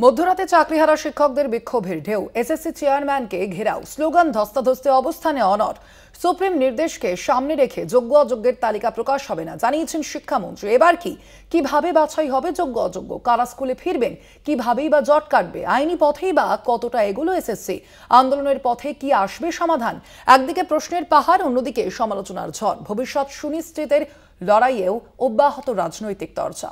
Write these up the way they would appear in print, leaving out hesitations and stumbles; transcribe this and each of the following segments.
মধ্যরাতে চাকরিহারা শিক্ষকদের বিক্ষোভের ঢেউ, এসএসসি চেয়ারম্যানকে ঘেরাও, স্লোগান ধস্তাধস্তি অবস্থানে অনড়। সুপ্রিম নির্দেশকে সামনে রেখে যোগ্য অযোগ্যের তালিকা প্রকাশ হবে না জানিয়েছেন শিক্ষামন্ত্রী। এবার কিভাবে বাছাই হবে যোগ্য অযোগ্য, কারা স্কুলে ফিরবেন, কিভাবেই বা জট কাটবে, আইনি পথেই বা কতটা এগুলো এসএসসি, আন্দোলনের পথে কি আসবে সমাধান। একদিকে প্রশ্নের পাহাড়, অন্যদিকে সমালোচনার ঝড়। ভবিষ্যৎ সুনিশ্চিতের লড়াইয়েও অব্যাহত রাজনৈতিক চর্চা।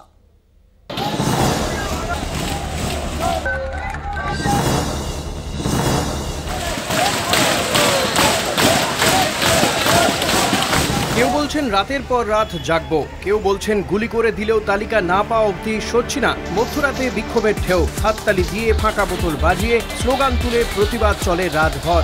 কেউ বলছেন রাতের পর রাত জাগবো, কেউ বলছেন গুলি করে দিলেও তালিকা না পাওয়া অবধি সরছি না। মধ্যরাতে বিক্ষোভের ঢেউ, হাততালি দিয়ে ফাঁকা বোতল বাজিয়ে স্লোগান তুলে প্রতিবাদ চলে রাতভর।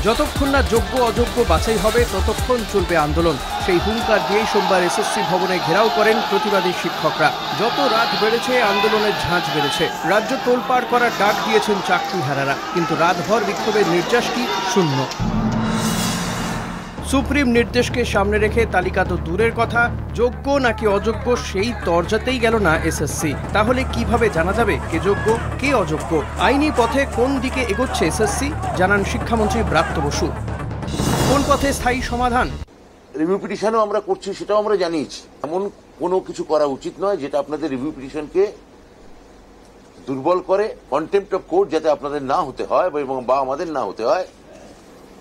যতক্ষণ না যোগ্য অযোগ্য বাছাই হবে ততক্ষণ চলবে আন্দোলন। সেই হুঙ্কার দিয়েই সোমবার এসএসসি ভবনে ঘেরাও করেন প্রতিবাদী শিক্ষকরা। যত রাত বেড়েছে আন্দোলনের ঝাঁঝ বেড়েছে। রাজ্য তোলপাড় করার ডাক দিয়েছেন চাকরিহারারা, কিন্তু রাতভর বিক্ষোভের নির্যাস কি শূন্য। সুপ্রিম নির্দেশকে সামনে রেখে তালিকা তো দূরের কথা, যোগ্য নাকি অযোগ্য সেই তরজাতেই গেল না এসএসসি। তাহলে কিভাবে জানা যাবে কে যোগ্য কে অযোগ্য? আইনি পথে কোন দিকে এগোচ্ছে এসএসসি, জানান শিক্ষামন্ত্রী ব্রাত্য বসু। কোন পথে স্থায়ী সমাধান? রিভিউ পিটিশনও আমরা করছি, সেটাও আমরা জানিয়েছি। এমন কোনো কিছু করা উচিত নয় যেটা আপনাদের রিভিউ পিটিশনকে দুর্বল করে। কন্টেম্প্ট অফ কোর্ট যাতে আপনাদের না হতে হয় এবং বা আমাদের না হতে হয়,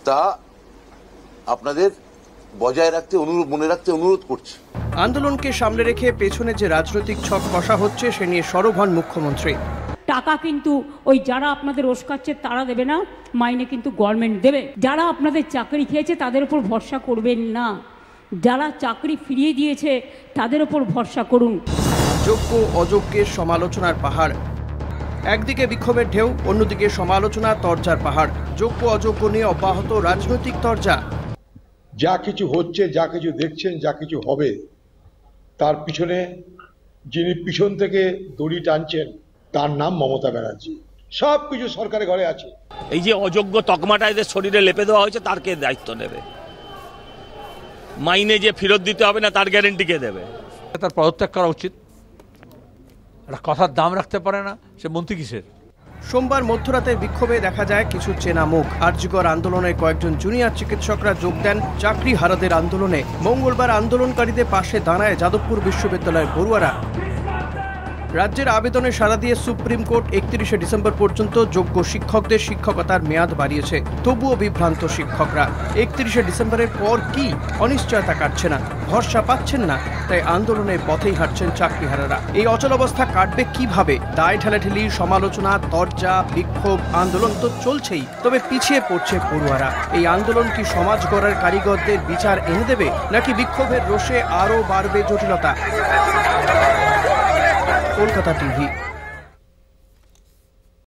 তা আপনাদের বজায় রাখতে মনে রাখতে অনুরোধ করছি। আন্দোলনকে সামনে রেখে পেছনে যে রাজনৈতিক ছক কষা হচ্ছে সে নিয়ে সরব হন মুখ্যমন্ত্রী। টাকা কিন্তু ওই যারা আপনাদের ওস্কাচ্ছে তারা দেবে না, মাইনে কিন্তু গভর্নমেন্ট দেবে। যারা আপনাদের চাকরি খেয়েছে তাদের উপর ভরসা করবেন না, যারা চাকরি ফিরিয়ে দিয়েছে তাদের উপর ভরসা করুন। যোগ্য অযোগ্যের সমালোচনার পাহাড়, একদিকে বিক্ষোভের ঢেউ, অন্যদিকে সমালোচনা তরজার পাহাড়। যোগ্য অযোগ্য নিয়ে অব্যাহত রাজনৈতিক তরজা। যা কিছু হচ্ছে, যা কিছু দেখছেন, যা কিছু হবে, তার পিছনে যিনি পিছন থেকে দড়ি টানছেন তার নাম মমতা ব্যানার্জি। সব কিছু সরকারের ঘরে আছে। এই যে অযোগ্য তকমাটা এদের শরীরে লেপে দেওয়া হয়েছে, তার কে দায়িত্ব নেবে? মাইনে যে ফেরত দিতে হবে না তার গ্যারেন্টি কে দেবে? তার পদত্যাগ করা উচিত। একটা কথার দাম রাখতে পারে না, সে মন্ত্রী কিসের? সোমবার মধ্যরাতের বিক্ষোভে দেখা যায় কিছু চেনা মুখ। আরজিকর আন্দোলনের কয়েকজন জুনিয়র চিকিৎসকরা যোগ দেন চাকরিহারাদের আন্দোলনে। মঙ্গলবার আন্দোলনকারীদের পাশে দাঁড়ায় যাদবপুর বিশ্ববিদ্যালয়ের পড়ুয়ারা। রাজ্যের আবেদনে সাড়া দিয়ে সুপ্রিম কোর্ট 31শে ডিসেম্বর পর্যন্ত যোগ্য শিক্ষকদের শিক্ষকতার মেয়াদ বাড়িয়েছে। তবুও বিভ্রান্ত শিক্ষকরা। 31শে ডিসেম্বরের পর কি অনিশ্চয়তা কাটছে না, ভরসা পাচ্ছেন না, তাই আন্দোলনের পথেই হাঁটছেন চাকরিহারারা। এই অচলাবস্থা কাটবে কিভাবে? দায় ঠেলাঠেলি, সমালোচনা, তরজা, বিক্ষোভ, আন্দোলন তো চলছেই, তবে পিছিয়ে পড়ছে পড়ুয়ারা। এই আন্দোলন কি সমাজ গড়ার কারিগরদের বিচার এনে দেবে, নাকি বিক্ষোভের রোষে আরও বাড়বে জটিলতা? কলকাতা টিভি।